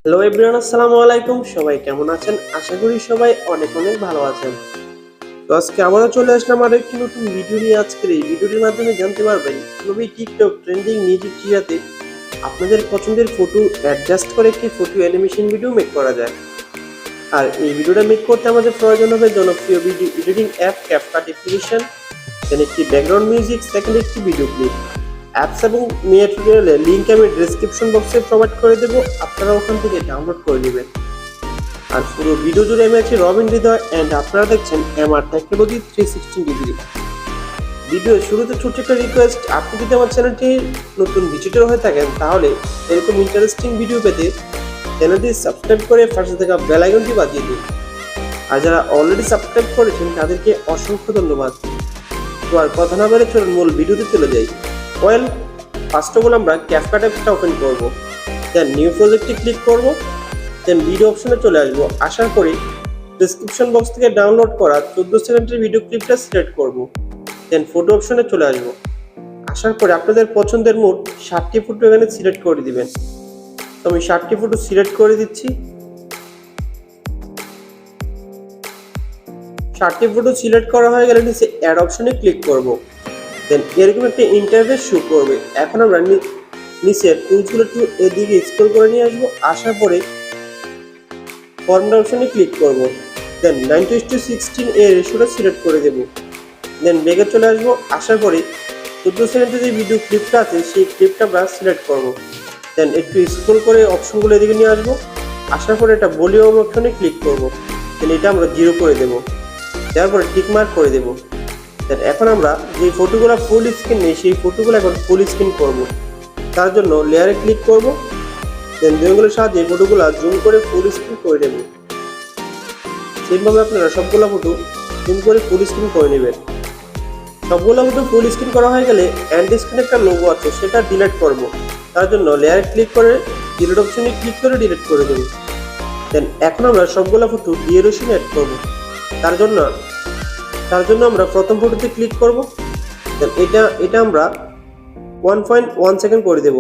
Hello everyone, আসসালামু আলাইকুম। সবাই কেমন আছেন? আশা করি সবাই অনেক অনেক ভালো আছেন। তো আজকে আবারও চলে আসলাম আরো একটি নতুন ভিডিও নিয়ে। আজকের এই ভিডিওটির মাধ্যমে জানতে পারবেন কিভাবে টিকটক ট্রেন্ডিং মিউজিক ট্রিয়াতে আপনাদের পছন্দের ফটো অ্যাডজাস্ট করে একটি ফটো অ্যানিমেশন ভিডিও মেক করা যায়। আর এই ভিডিওটা মেক করতে আমাদের প্রয়োজন হবে জনপ্রিয় video editing app CapCut application, then একটি ব্যাকগ্রাউন্ড মিউজিক, সেকেন্ড একটি ভিডিও ক্লিপ। অ্যাপস এবং টিউটোরিয়ালের লিঙ্ক আমি ডেসক্রিপশন বক্সে প্রোভাইড করে দেবো, আপনারা ওখান থেকে ডাউনলোড করে নেবেন। আর পুরো ভিডিও জুড়ে আমি আছি রবিন হৃদয় অ্যান্ড আপনারা দেখছেন এমআর টেকনোলজি 360 ডিগ্রি। ভিডিও শুরুতে ছোট্ট একটা রিকোয়েস্ট, আপনি যদি আমার চ্যানেলটি নতুন ভিজিটর হয়ে থাকেন তাহলে এরকম ইন্টারেস্টিং ভিডিও পেতে চ্যানেলটি সাবস্ক্রাইব করে পাশে থাকা বেল আইকনটি বাজিয়ে দিন। আর যারা অলরেডি সাবস্ক্রাইব করেছেন তাদেরকে অসংখ্য ধন্যবাদ। তো আর কথা না বলে চলুন মূল ভিডিওতে চলে যাই। ফার্স্ট অফ অল আমরা ক্যাপকাট অ্যাপটা ওপেন করব, দেন নিউ প্রজেক্টে ক্লিক করব, দেন ভিডিও অপশনে চলে আসব। আসার পরে ডেসক্রিপশন বক্স থেকে ডাউনলোড করা 14 সেকেন্ডের ভিডিও ক্লিপটা সিলেক্ট করব, দেন ফটো অপশনে চলে আসব। আসার পরে আপনাদের পছন্দের মোট 60টি ফটো এখানে সিলেক্ট করে দিবেন। তো আমি 60টি ফটো সিলেক্ট করে দিচ্ছি। 60টি ফটো সিলেক্ট করা হয়ে গেলে নিচে অ্যাড অপশনে ক্লিক করব, দেন এরকম একটা ইন্টারফেস শো করবে। এখন আমরা নিচের টুলসগুলো একটু এদিকে স্ক্রল করে নিয়ে আসবো। আসার পরে ফরম্যাট অপশনে ক্লিক করব, দেন 9:16 এর রেশিওটা সিলেক্ট করে দেব, দেন ব্যাকে চলে আসবো। আসার পরে 14 সেকেন্ডের যে ভিডিও ক্লিপটা আছে সেই ক্লিপটা আমরা সিলেক্ট করব, দেন একটু স্ক্রল করে অপশনগুলো এদিকে নিয়ে আসবো। আসার পরে এটা ভলিউম অপশনে ক্লিক করব, দেন এটা আমরা 0 করে দেব, দেওয়ার পরে টিক মার্ক করে দেব। দেন এখন আমরা যে ফটোগুলো ফুল স্ক্রিন নেই সেই ফটোগুলো এখন ফুল স্ক্রিন করব। তার জন্য লেয়ারে ক্লিক করব, দেন দুইগুলোর সাহায্যে ফটোগুলো জুম করে ফুল স্ক্রিন করে নেব। সেইভাবে আপনারা সবগুলো ফটো জুম করে ফুল স্ক্রিন করে নেবেন। সবগুলো ফটো ফুল স্ক্রিন করা হয়ে গেলে এন্ড স্ক্রিনে একটা লোগো আছে সেটা ডিলিট করব। তার জন্য লেয়ারে ক্লিক করে ডিলিট অপশনে ক্লিক করে ডিলিট করে দেব। দেন এখন আমরা সবগুলো ফটো ডিউরেশন অ্যাড করব। তার জন্য আমরা প্রথম ফটোতে ক্লিক করব, দেন এটা আমরা 1.1 সেকেন্ড করে দেব।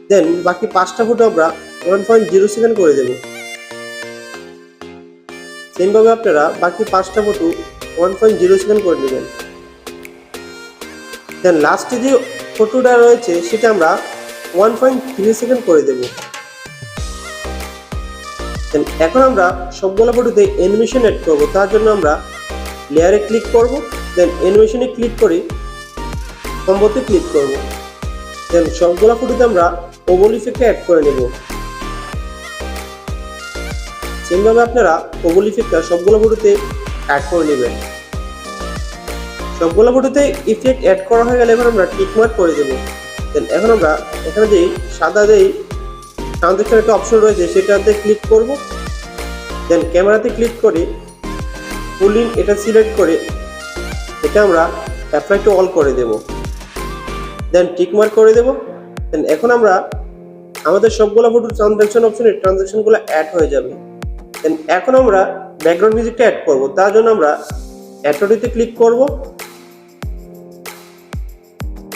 দেন বাকি 5টা ফটো আমরা 1.0 সেকেন্ড করে দেব। সেম ভাবে আপনারা বাকি 5টা ফটো 1.0 সেকেন্ড করে নেবেন। দেন লাস্টে যে ফটোটা রয়েছে সেটা আমরা 1.3 সেকেন্ড করে দেব। এখন আমরা সবগুলো ফটোতে অ্যানিমেশন অ্যাড করব। তার জন্য আমরা লেয়ারে ক্লিক করব, দেন অ্যানিমেশনে ক্লিক করে কম্বোতে ক্লিক করব, দেন সবগুলো ফটোতে আমরা ওভাল ইফেক্ট অ্যাড করে নেব। সেমভাবে আপনারা ওভাল ইফেক্টটা সবগুলো ফটোতে অ্যাড করে নেবেন। সবগুলো ফটোতে ইফেক্ট অ্যাড করা হয়ে গেলে এখন আমরা টিক মার্ক করে দেব। দেন এখন আমরা এখানে যে সাদা যে ট্রানজেকশন একটা অপশন রয়েছে সেটাতে ক্লিক করব, দেন ক্যামেরাতে ক্লিক করে ফুল ইন এটা সিলেক্ট করে এটা আমরা অ্যাপ্লাই টু অল করে দেব, দেন টিক মার্ক করে দেব। দেন এখন আমরা আমাদের সবগুলো ফটো ট্রানজেকশন অপশনে ট্রানজেকশনগুলো অ্যাড হয়ে যাবে। দেন এখন আমরা ব্যাকগ্রাউন্ড মিউজিকটা অ্যাড করব। তার জন্য আমরা অ্যাডটিতে ক্লিক করব,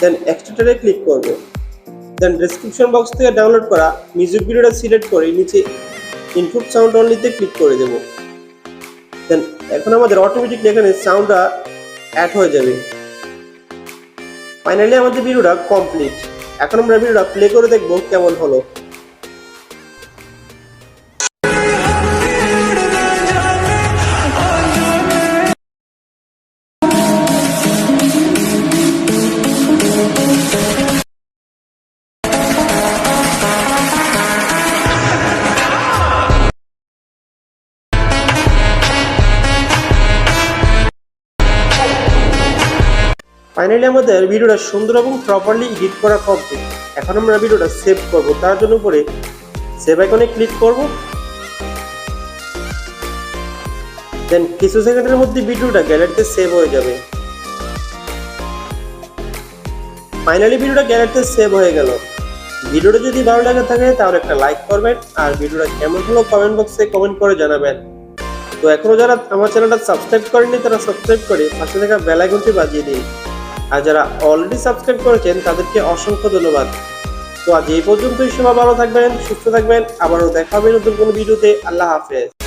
দেন এক্সট্রাক্টরে ক্লিক করব, দেন ডেসক্রিপশন বক্স থেকে ডাউনলোড করা মিউজিক ভিডিওটা সিলেক্ট করে নিচে ইনপুট সাউন্ড অনলিতে ক্লিক করে দেব। দেন এখন আমাদের অটোমেটিকলি এখানে সাউন্ডটা অ্যাড হয়ে যাবে। ফাইনালি আমাদের ভিডিওটা কমপ্লিট। এখন আমরা ভিডিওটা প্লে করে দেখব কেমন হলো। ফাইনালি আমাদের ভিডিওটা সুন্দর এবং প্রপারলি এডিট করা কমপ্লিট। এখন আমরা ভিডিওটা সেভ করব। তার জন্য উপরে সেভ আইকনে ক্লিক করব, দেন কিছু সেকেন্ডের মধ্যে ভিডিওটা গ্যালারিতে সেভ হয়ে যাবে। ফাইনালি ভিডিওটা গ্যালারিতে সেভ হয়ে গেল। ভিডিওটা যদি ভালো লাগে থাকে তাহলে একটা লাইক করবেন, আর ভিডিওটা কেমন হলো কমেন্ট বক্সে কমেন্ট করে জানাবেন। তো এখনো যারা আমার চ্যানেলটা সাবস্ক্রাইব করেননি তারা সাবস্ক্রাইব করে পাশে থাকা বেল আইকনটি বাজিয়ে দিন। আর যারা অলরেডি সাবস্ক্রাইব করেছেন তাদেরকে অসংখ্য ধন্যবাদ। তো আজ এই পর্যন্তই, সবাই ভালো থাকবেন, সুস্থ থাকবেন, আবারও দেখা হবে নতুন কোনো ভিডিওতে। আল্লাহ হাফেজ।